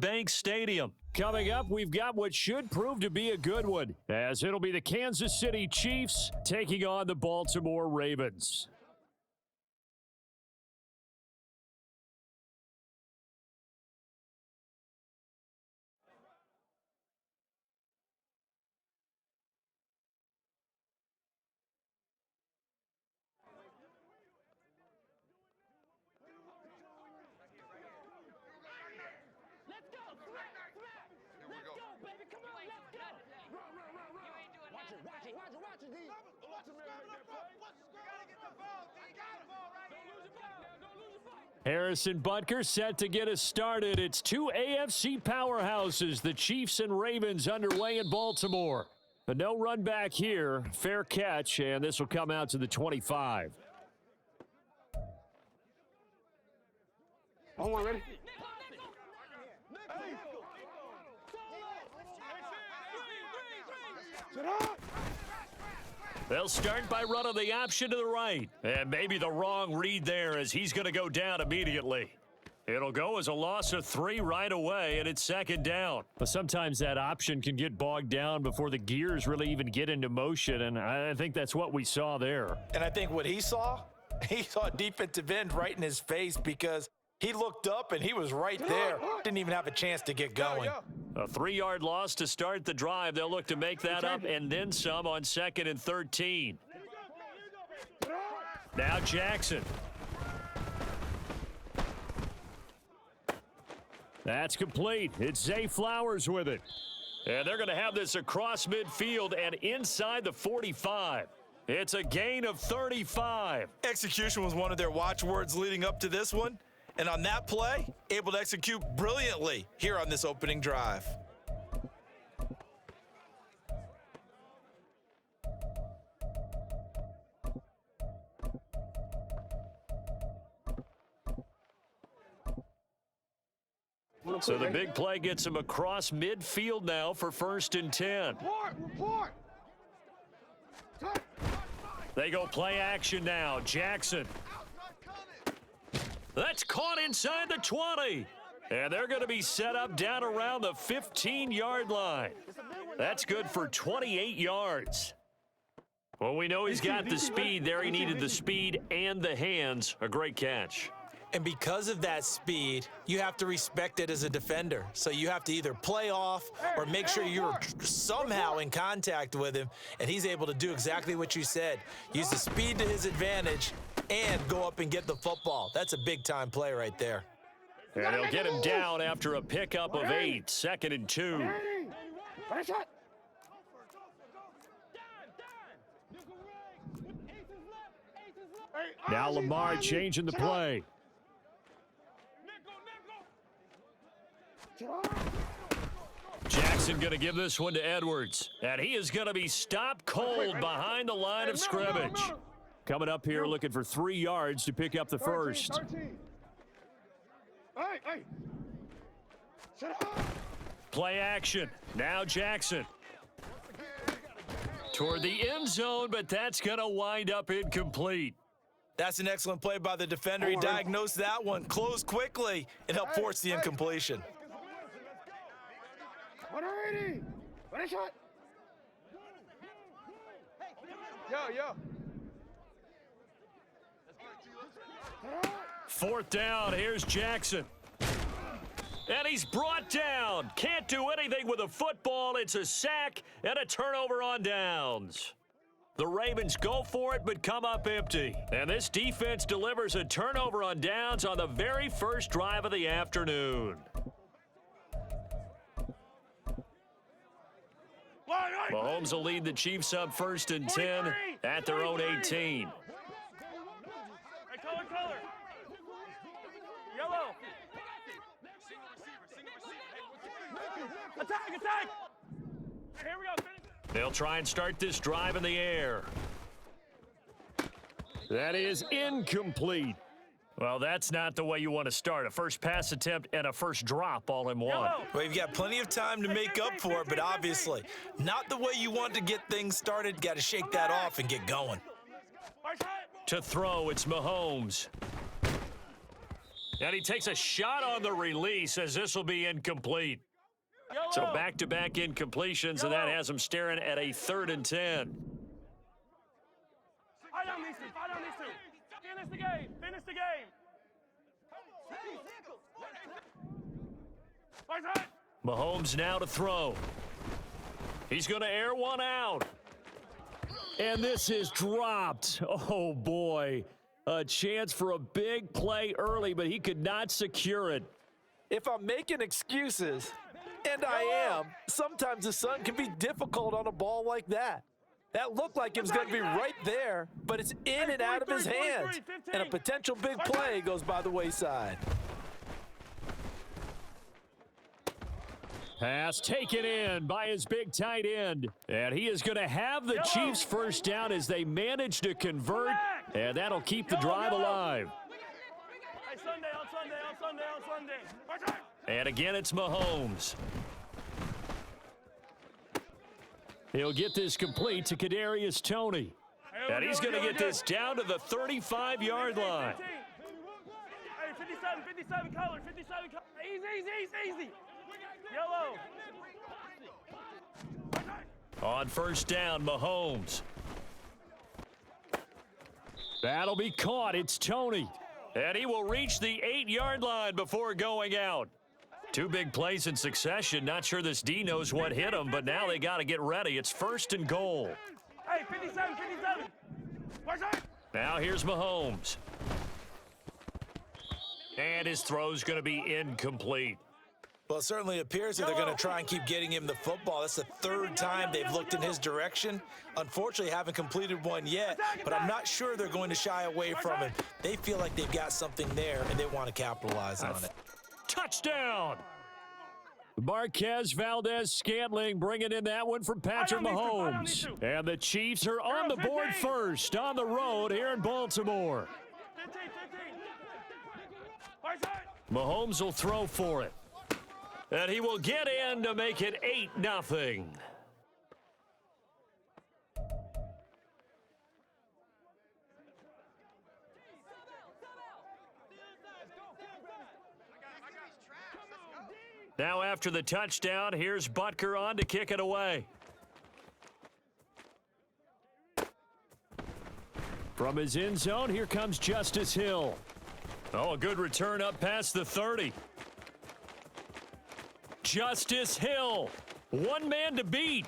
Bank Stadium. Coming up, we've got what should prove to be a good one, as it'll be the Kansas City Chiefs taking on the Baltimore Ravens. Harrison Butker set to get us started. It's two AFC powerhouses, the Chiefs and Ravens, underway in Baltimore. A no run back here, fair catch, and this will come out to the 25. On one, ready? They'll start by running the option to the right. And maybe the wrong read there, as he's going to go down immediately. It'll go as a loss of 3 right away, and it's second down. But sometimes that option can get bogged down before the gears really even get into motion, and I think that's what we saw there. And I think what he saw defensive end right in his face, because he looked up and he was right there. Didn't even have a chance to get going. A 3-yard loss to start the drive. They'll look to make that up and then some on 2nd and 13. Now Jackson. That's complete. It's Zay Flowers with it. And they're going to have this across midfield and inside the 45. It's a gain of 35. Execution was one of their watchwords leading up to this one. And on that play, able to execute brilliantly here on this opening drive. So the big play gets him across midfield now for 1st and 10. Report. They go play action now. Jackson. That's caught inside the 20. And they're going to be set up down around the 15-yard line. That's good for 28 yards. Well, we know he's got the speed there. He needed the speed and the hands. A great catch. And because of that speed, you have to respect it as a defender. So you have to either play off or make sure you're somehow in contact with him. And he's able to do exactly what you said. Use the speed to his advantage and go up and get the football. That's a big-time play right there. And he'll get him down after a pickup of 8, 2nd and 2. Now Lamar changing the play. Jackson going to give this one to Edwards. And he is going to be stopped cold behind the line of scrimmage. Coming up here looking for 3 yards to pick up the first. 13. Hey. Shut up. Play action. Now Jackson. Toward the end zone, but that's going to wind up incomplete. That's an excellent play by the defender. He diagnosed that one, closed quickly, and helped force the incompletion. 180. Ready, shot. Yo. 4th down. Here's Jackson. And he's brought down. Can't do anything with a football. It's a sack and a turnover on downs. The Ravens go for it, but come up empty. And this defense delivers a turnover on downs on the very first drive of the afternoon. Mahomes will lead the Chiefs up 1st and 10 at their own 18. Color. Yellow. Attack! Here we go. They'll try and start this drive in the air. That is incomplete. Well, that's not the way you want to start. A first pass attempt and a first drop all in one. Well, you've got plenty of time to make up for it, but obviously not the way you want to get things started. Got to shake that off and get going. To throw, it's Mahomes. And he takes a shot on the release as this will be incomplete. Yellow. So back-to-back incompletions, and that has him staring at a 3rd and 10. Fight on these two. Fight on these two. Finish the game. Finish the game. Right side. Mahomes now to throw. He's going to air one out. And this is dropped. Oh, boy. A chance for a big play early, but he could not secure it. If I'm making excuses, and I am, sometimes the sun can be difficult on a ball like that. That looked like it was going to be right there, but it's in and out of his hands. And a potential big play goes by the wayside. Pass taken in by his big tight end. And he is going to have the Chiefs first down as they manage to convert. And that'll keep the drive alive. Hey, Sunday, on Sunday, on Sunday, on Sunday. Right side. And again, it's Mahomes. He'll get this complete to Kadarius Toney. And he's going to get this down to the 35-yard line. 15. Hey, 57 color, 57 color. Easy. Yellow. On first down, Mahomes. That'll be caught. It's Toney. And he will reach the 8-yard line before going out. 2 big plays in succession. Not sure this D knows what hit him, but now they got to get ready. It's 1st and goal. Hey, 57. Right side. Now here's Mahomes. And his throw's going to be incomplete. Well, it certainly appears that they're going to try and keep getting him the football. That's the 3rd time they've looked in his direction. Unfortunately, haven't completed one yet, but I'm not sure they're going to shy away from him. They feel like they've got something there, and they want to capitalize on it. Touchdown! Marquez Valdez-Scantling bringing in that one from Patrick Mahomes. And the Chiefs are on the board first on the road here in Baltimore. 15. Right side. Mahomes will throw for it. And he will get in to make it 8-0. Now after the touchdown, here's Butker on to kick it away. From his end zone, here comes Justice Hill. Oh, a good return up past the 30. Justice Hill, one man to beat,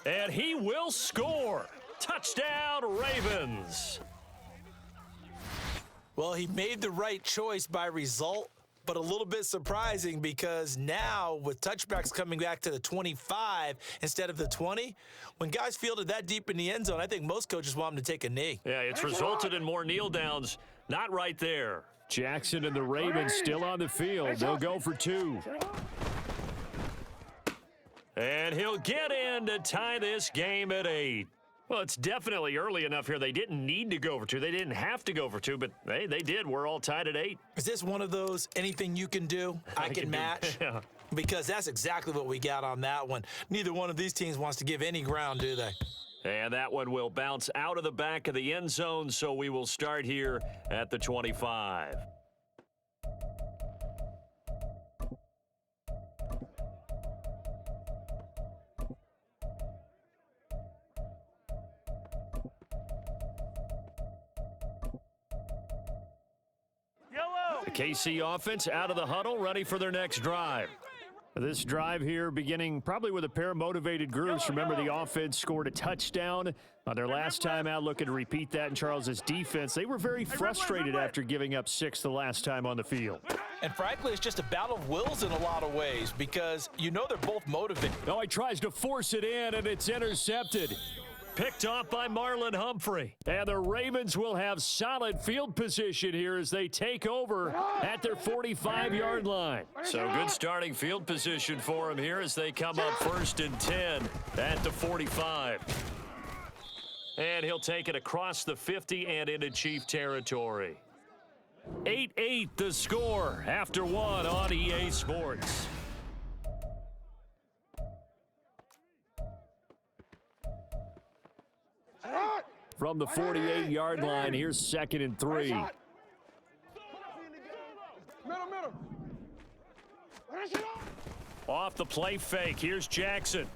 and he will score. Touchdown, Ravens. Well, he made the right choice by result, but a little bit surprising because now with touchbacks coming back to the 25 instead of the 20, when guys fielded that deep in the end zone, I think most coaches want them to take a knee. Yeah, it's resulted in more kneel downs. Not right there. Jackson and the Ravens still on the field. They'll go for 2. And he'll get in to tie this game at 8. Well, it's definitely early enough here. They didn't need to go for 2. They didn't have to go for 2, but hey, they did. We're all tied at 8. Is this one of those anything you can do, I can match? Yeah. Because that's exactly what we got on that one. Neither one of these teams wants to give any ground, do they? And that one will bounce out of the back of the end zone, so we will start here at the 25. Yellow. The KC offense out of the huddle, ready for their next drive. This drive here beginning probably with a pair of motivated groups. Remember, the offense scored a touchdown on their last time out, looking to repeat that in Charles's defense. They were very frustrated after giving up 6 the last time on the field. And frankly, it's just a battle of wills in a lot of ways because you know they're both motivated. Oh, he tries to force it in, and it's intercepted. Picked off by Marlon Humphrey. And the Ravens will have solid field position here as they take over at their 45-yard line. So good starting field position for him here as they come up 1st and 10 at the 45. And he'll take it across the 50 and into Chief territory. 8-8 the score after 1 on EA Sports. From the 48-yard line, here's 2nd and 3. Off the play fake, here's Jackson.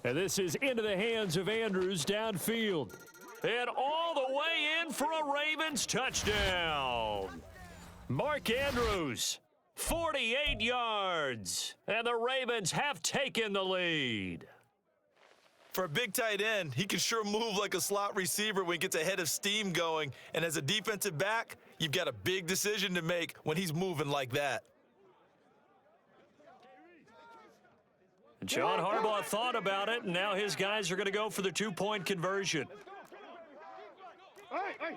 And this is into the hands of Andrews downfield. And all the way in for a Ravens touchdown. Mark Andrews, 48 yards. And the Ravens have taken the lead. For a big tight end, he can sure move like a slot receiver when he gets a head of steam going. And as a defensive back, you've got a big decision to make when he's moving like that. John Harbaugh thought about it, and now his guys are going to go for the two-point conversion. Hey, hey.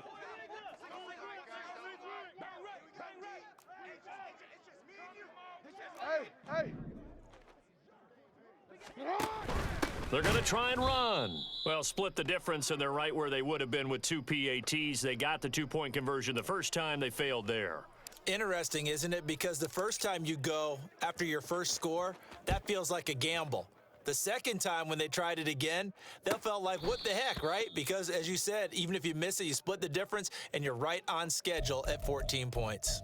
Hey, hey. They're going to try and run. Well, split the difference, and they're right where they would have been with two PATs. They got the two-point conversion the first time. They failed there. Interesting, isn't it? Because the first time you go after your first score, that feels like a gamble. The second time when they tried it again, that felt like, what the heck, right? Because, as you said, even if you miss it, you split the difference, and you're right on schedule at 14 points.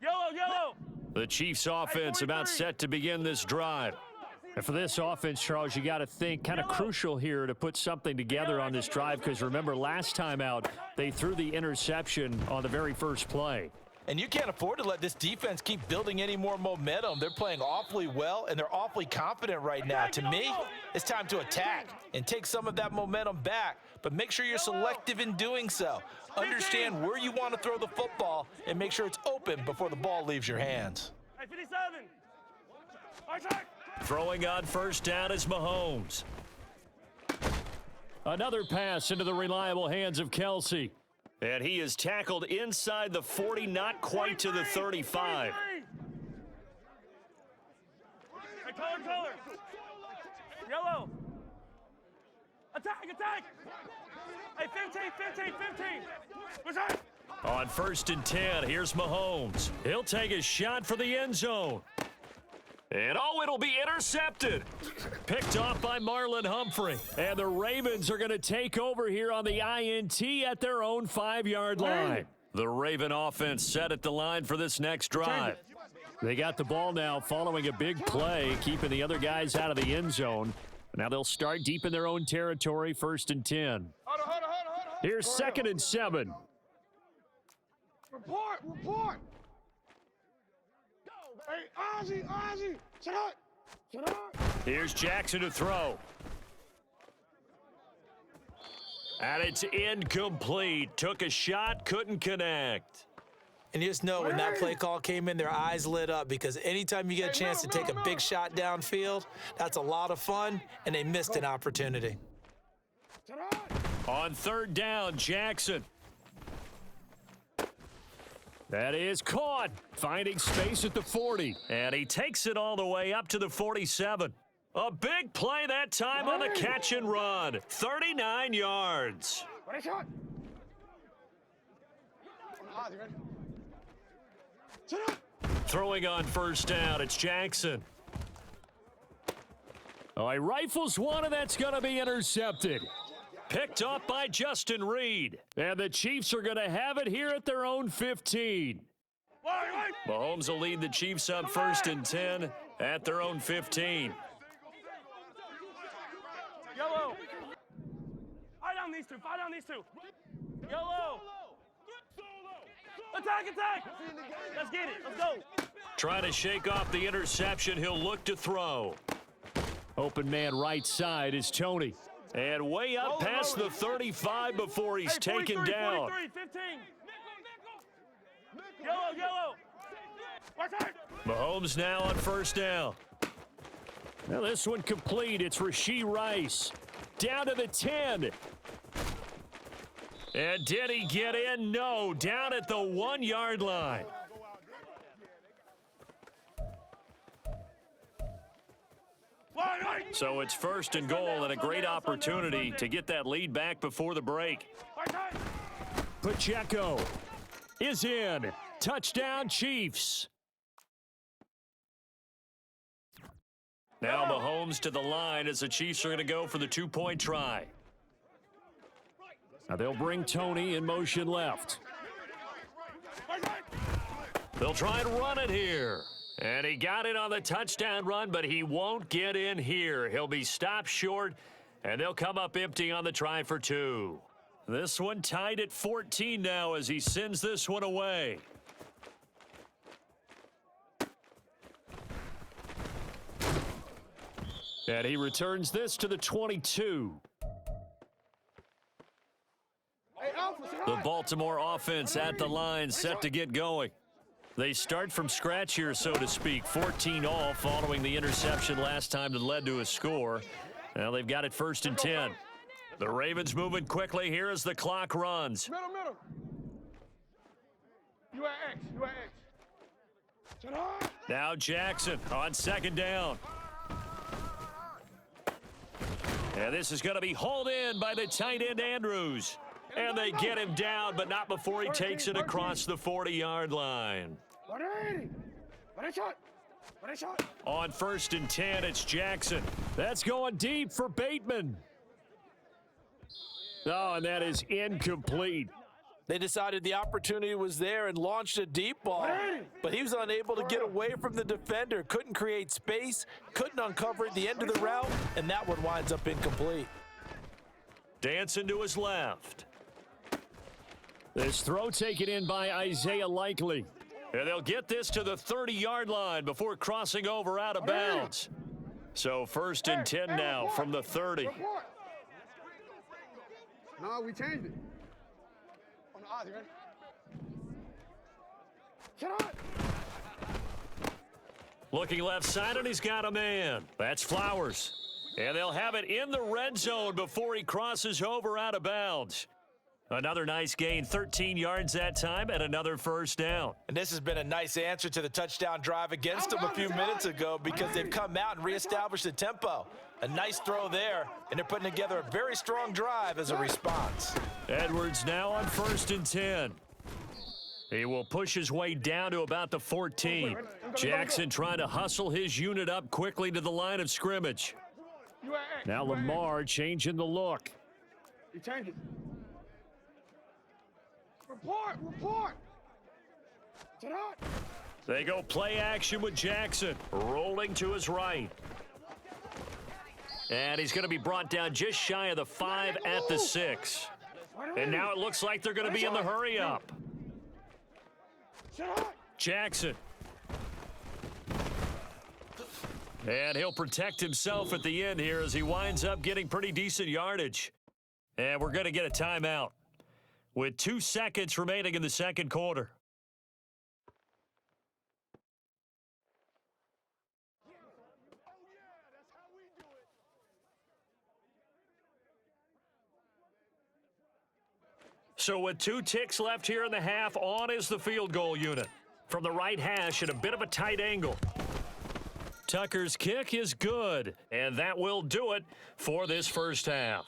Yellow, yellow. The Chiefs' offense about set to begin this drive. And for this offense, Charles, you got to think kind of crucial here to put something together on this drive, because remember, last time out, they threw the interception on the very first play. And you can't afford to let this defense keep building any more momentum. They're playing awfully well, and they're awfully confident right now. To me, it's time to attack and take some of that momentum back, but make sure you're selective in doing so. Understand where you want to throw the football and make sure it's open before the ball leaves your hands. Hey, 57. Attack. Throwing on first down is Mahomes. Another pass into the reliable hands of Kelsey. And he is tackled inside the 40, not quite to the 35. Hey, color. Yellow. Attack, attack. Hey, 15. Return. On first and 10, here's Mahomes. He'll take a shot for the end zone. And it'll be intercepted. Picked off by Marlon Humphrey. And the Ravens are going to take over here on the INT at their own 5-yard line. The Raven offense set at the line for this next drive. They got the ball now following a big play, keeping the other guys out of the end zone. Now they'll start deep in their own territory, first and 10. Hold on. Here's second and 7. Report. Hey, Ozzie, sit up. Here's Jackson to throw. And it's incomplete. Took a shot, couldn't connect. And you just know when that play call came in, their eyes lit up, because anytime you get a chance to take a big shot downfield, that's a lot of fun, and they missed an opportunity. On third down, Jackson. That is caught, finding space at the 40. And he takes it all the way up to the 47. A big play that time on the catch and run. 39 yards. Ready, shot. Ozzie, ready? Sit up. Throwing on first down, it's Jackson. Oh, he rifles one, and that's going to be intercepted. Picked off by Justin Reed. And the Chiefs are going to have it here at their own 15. Mahomes will lead the Chiefs up first and 10 at their own 15. Yellow. Fight down these two. Yellow. Attack. Let's get it. Let's go. Trying to shake off the interception. He'll look to throw. Open man right side is Tony. And way up past the 35 before he's taken down. 43, 15. Yellow. Mahomes now on first down. Now this one complete. It's Rashee Rice. Down to the 10. And did he get in? No, down at the 1-yard line. So it's first and goal, and a great opportunity to get that lead back before the break. Pacheco is in. Touchdown, Chiefs. Now Mahomes to the line as the Chiefs are going to go for the two-point try. Now they'll bring Tony in motion left. They'll try and run it here. And he got it on the touchdown run, but he won't get in here. He'll be stopped short, and they'll come up empty on the try for two. This one tied at 14 now as he sends this one away. And he returns this to the 22. The Baltimore offense at the line, set to get going. They start from scratch here, so to speak. 14 all following the interception last time that led to a score. Now they've got it 1st and 10. The Ravens moving quickly here as the clock runs. Middle. You at X. Shut up. Now Jackson on 2nd down. And this is going to be hauled in by the tight end Andrews. And they get him down, but not before he takes it across the 40-yard line. 180. On 1st and 10, it's Jackson. That's going deep for Bateman. Oh, and that is incomplete. They decided the opportunity was there and launched a deep ball, but he was unable to get away from the defender, couldn't create space, couldn't uncover at the end of the route, and that one winds up incomplete. Dancing to his left. This throw taken in by Isaiah Likely. And they'll get this to the 30-yard line before crossing over out of bounds. So 1st and 10 now from the 30. No, we changed it. On the Ozzy, ready? Shut up. Looking left side, and he's got a man. That's Flowers. And they'll have it in the red zone before he crosses over out of bounds. Another nice gain, 13 yards that time, and another 1st down. And this has been a nice answer to the touchdown drive against them a few minutes ago because they've come out and reestablished the tempo. A nice throw there, and they're putting together a very strong drive as a response. Edwards now on 1st and 10. He will push his way down to about the 14. Jackson trying to hustle his unit up quickly to the line of scrimmage. Now Lamar changing the look. You changed it. Report. Shut up. They go play action with Jackson, rolling to his right. And he's going to be brought down just shy of the 5 at the 6. And now it looks like they're going to be in the hurry up. Shut up. Jackson. And he'll protect himself at the end here as he winds up getting pretty decent yardage. And we're going to get a timeout with 2 seconds remaining in the second quarter. So with 2 ticks left here in the half, on is the field goal unit. From the right hash at a bit of a tight angle. Tucker's kick is good, and that will do it for this first half.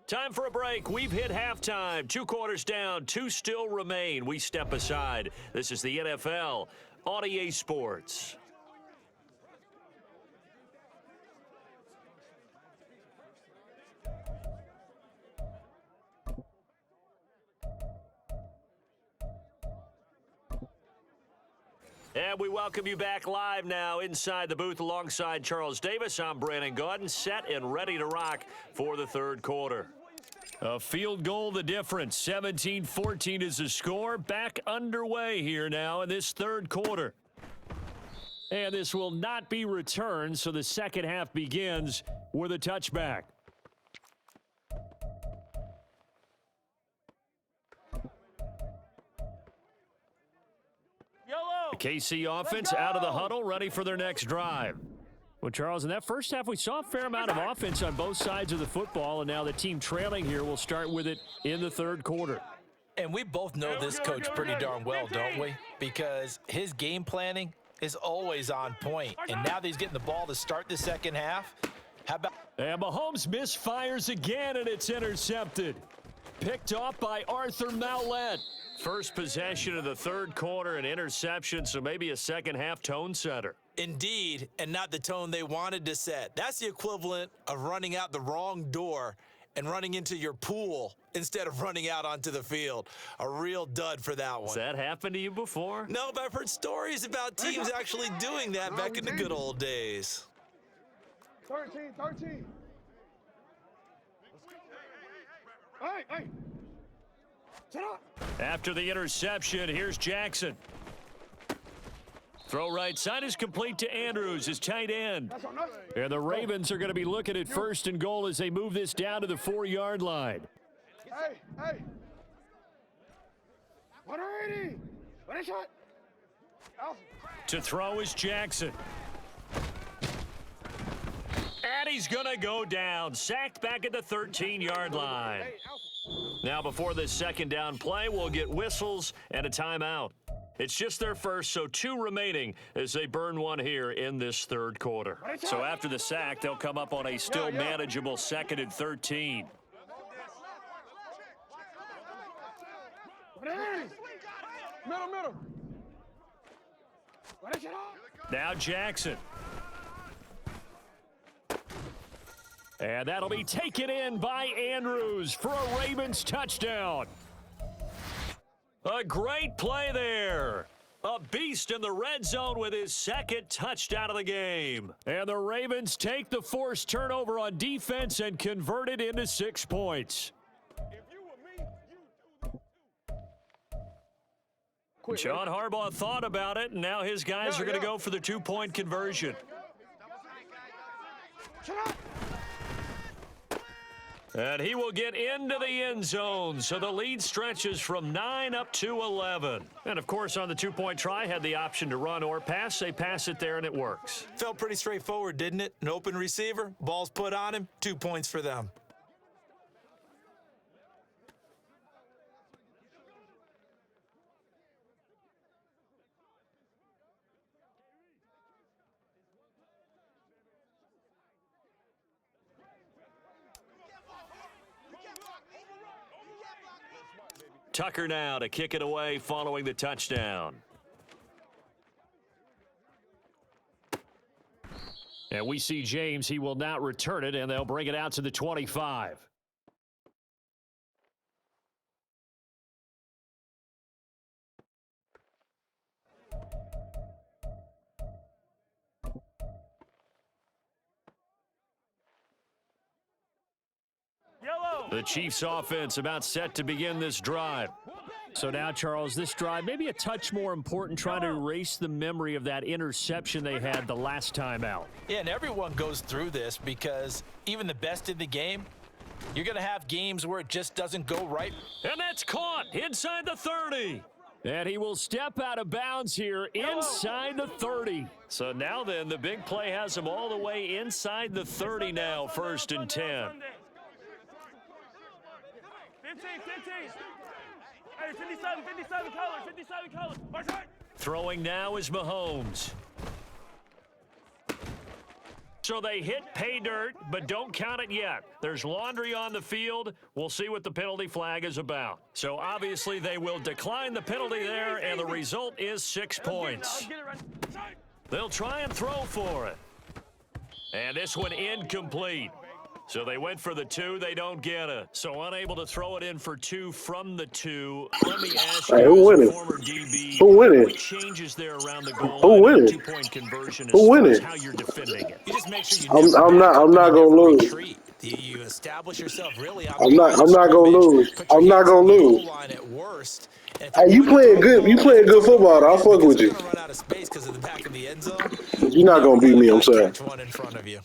Time for a break. We've hit halftime. 2 quarters down, 2 still remain. We step aside. This is the NFL on EA Sports. And we welcome you back live now inside the booth alongside Charles Davis. I'm Brandon Gaudin, set and ready to rock for the third quarter. A field goal the difference. 17-14 is the score. Back underway here now in this third quarter. And this will not be returned, so the second half begins with a touchback. The KC offense out of the huddle, ready for their next drive. Well, Charles, in that first half, we saw a fair amount of offense on both sides of the football, and now the team trailing here will start with it in the third quarter. And we both know this coach pretty darn well, don't we? Because his game planning is always on point. And now that he's getting the ball to start the second half, how about... And Mahomes misfires again, and it's intercepted. Picked off by Arthur Maulet. First possession of the third quarter, an interception, so maybe a second half tone setter. Indeed, and not the tone they wanted to set. That's the equivalent of running out the wrong door and running into your pool instead of running out onto the field. A real dud for that one. Has that happened to you before? No, but I've heard stories about teams actually doing that back in the good old days. 13. Hey. Shut up. After the interception, here's Jackson. Throw right side is complete to Andrews, his tight end. That's on us. And the Ravens are going to be looking at 1st and goal as they move this down to the 4-yard line. Hey. 180. What a shot. Alpha. To throw is Jackson. And he's going to go down. Sacked back at the 13-yard line. Hey, Alpha. Now, before this second down play, we'll get whistles and a timeout. It's just their first, so 2 remaining as they burn one here in this 3rd quarter. So after the sack, they'll come up on a still manageable 2nd and 13. 180. Middle. What a shot. Now Jackson. And that'll be taken in by Andrews for a Ravens touchdown. A great play there. A beast in the red zone with his 2nd touchdown of the game. And the Ravens take the forced turnover on defense and convert it into 6 points. John Harbaugh thought about it, and now his guys are going to go for the 2-point conversion. Shut up. And he will get into the end zone, so the lead stretches from 9 up to 11. And, of course, on the 2-point try, had the option to run or pass. They pass it there, and it works. Felt pretty straightforward, didn't it? An open receiver, ball's put on him, 2 points for them. Tucker now to kick it away following the touchdown. And we see James. He will not return it, and they'll bring it out to the 25. The Chiefs offense about set to begin this drive. So now, Charles, this drive maybe a touch more important, trying to erase the memory of that interception they had the last time out. Yeah, and everyone goes through this because even the best in the game, you're going to have games where it just doesn't go right. And that's caught inside the 30. And he will step out of bounds here inside the 30. So now then, the big play has him all the way inside the 30 now, 1st and 10. 15. Hey, 57 colors. March right. Throwing now is Mahomes. So they hit pay dirt, but don't count it yet. There's laundry on the field. We'll see what the penalty flag is about. So obviously they will decline the penalty there, and the result is 6 points. They'll try and throw for it. And this one incomplete. So they went for the 2, they don't get it. So unable to throw it in for 2 from the 2. Let me ask you, who as win a it? former DB, Who win it? what changes there around the goal Who line win on it? 2-point conversion as Who win far as it? how you're defending it? You just make sure you I'm not gonna lose. retreat. You establish yourself really on I'm not gonna lose. Put your I'm not hands gonna on the goal lose. line at worst. And if Hey, you playing good football. I'll fuck with you. It's gonna run out of space because of the back of the end zone. You're not gonna beat me, I'm saying. Catch one in front of you.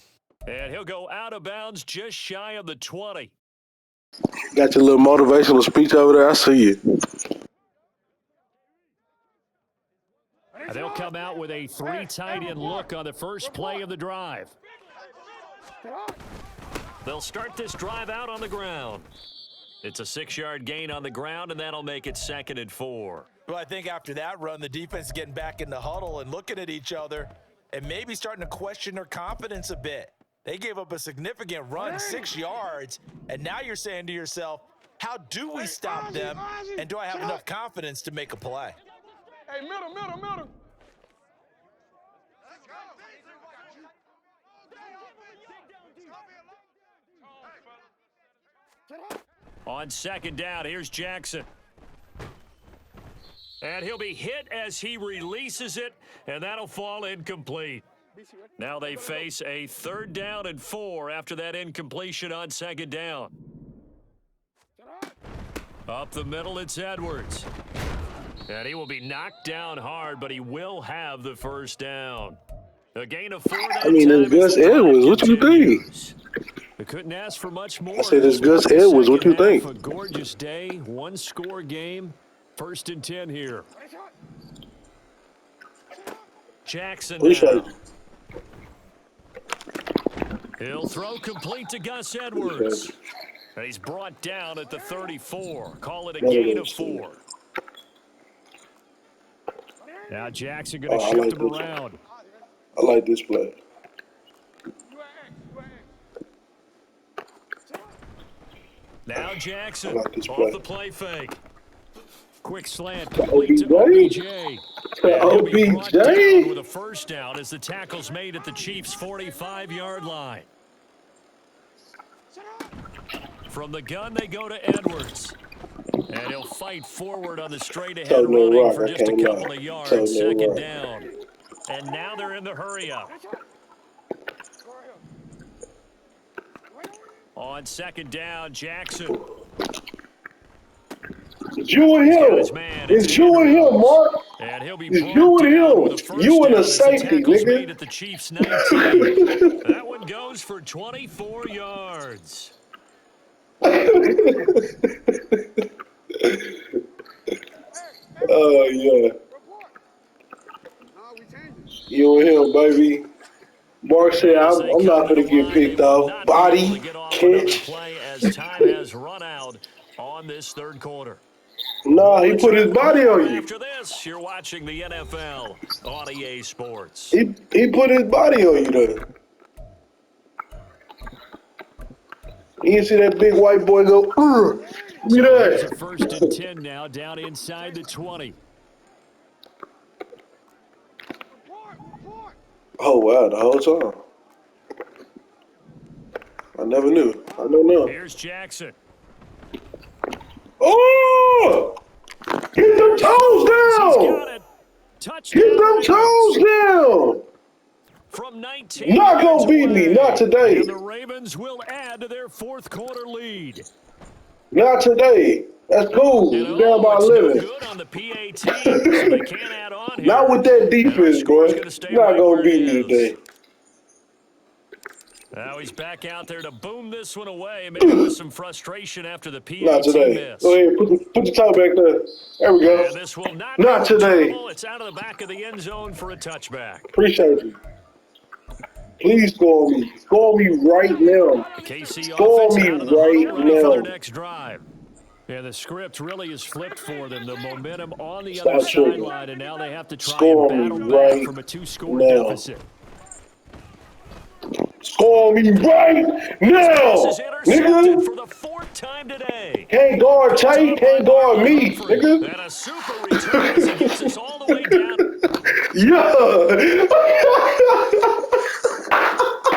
And he'll go out of bounds just shy of the 20. Got your little motivational speech over there. I see you. And they'll come out with a 3 tight end look on the first play of the drive. They'll start this drive out on the ground. It's a 6-yard gain on the ground, and that'll make it 2nd and 4. Well, I think after that run, the defense is getting back in the huddle and looking at each other and maybe starting to question their confidence a bit. They gave up a significant run, 6 yards, and now you're saying to yourself, how do we stop them, and do I have enough confidence to make a play? Hey, middle. On second down, here's Jackson. And he'll be hit as he releases it, and that'll fall incomplete. Now they face a 3rd down and 4 after that incompletion on second down. Up the middle, it's Edwards. And he will be knocked down hard, but he will have the first down. A gain of 4. I mean, it's Gus Edwards. What you think? They couldn't ask for much more. I said it's Gus Edwards. What you think? A gorgeous day, 1-score game. 1st and 10 here. Jackson Appreciate now. He'll throw complete to Gus Edwards. And he's brought down at the 34. Call it a gain of 4. Now Jackson going to I shift like him this. around. I like this play. Now Jackson I like this off play. the play fake. Quick slant complete to OBJ. OBJ. He'll be brought down OBJ. with a first down as the tackle's made at the Chiefs' 45-yard line. From the gun, they go to Edwards. And he'll fight forward on the straight-ahead Tell me running rock, for I just a can't couple lie. of yards. Tell me Second rock. down. And now they're in the hurry-up. On second down, Jackson. It's you and him. It's you and him, Mark. And he'll be It's brought you and down him. with a first You and down a as the safety, tackle's nigga. made at the Chiefs' 19. That one goes for 24 yards. Oh, yeah. No, we changed it. You and him, baby. Mark said, I'm not going to get picked off. Body, catch. Play as time has run out on this 3rd quarter. Nah, he put his body on you. After this, you're watching the NFL on EA Sports. He put his body on you, though. You didn't see that big white boy go, look at It's that. a 1st and 10 now, down inside the 20. Oh, wow, the whole time. I never knew. I don't know. Here's Jackson. Oh! Get them toes He's down! got it. Touchdown. Get them toes down! From 19 Not gonna yards beat me, away. not today. And the Ravens will add to their 4th quarter lead. Not today. That's cool. And It's down by it's no 11. good on the PAT, so they can't add on here. Not with that defense, boy. score's gonna stay You're not right gonna where beat it me is. today. Now he's back out there to boom this one away, maybe with some frustration after the PAT Not today. miss. Go ahead, put the toe back there. There we go. And this will not Not be today. trouble. It's out of the back of the end zone for a touchback. Appreciate you. Please score me. Score me right now. The KC Score offense me out of the huddle, right ready for their now. next drive. Yeah, the script really is flipped for them. The momentum on the Stop other shooting. sideline, and now they have to try Score and me battle back right from a 2-score now. deficit. Score me right now, This is intercepted nigga. for the 4th time today. Can't guard Tate, can't guard me, nigga. And a super return as he gets us all the way down. Yeah.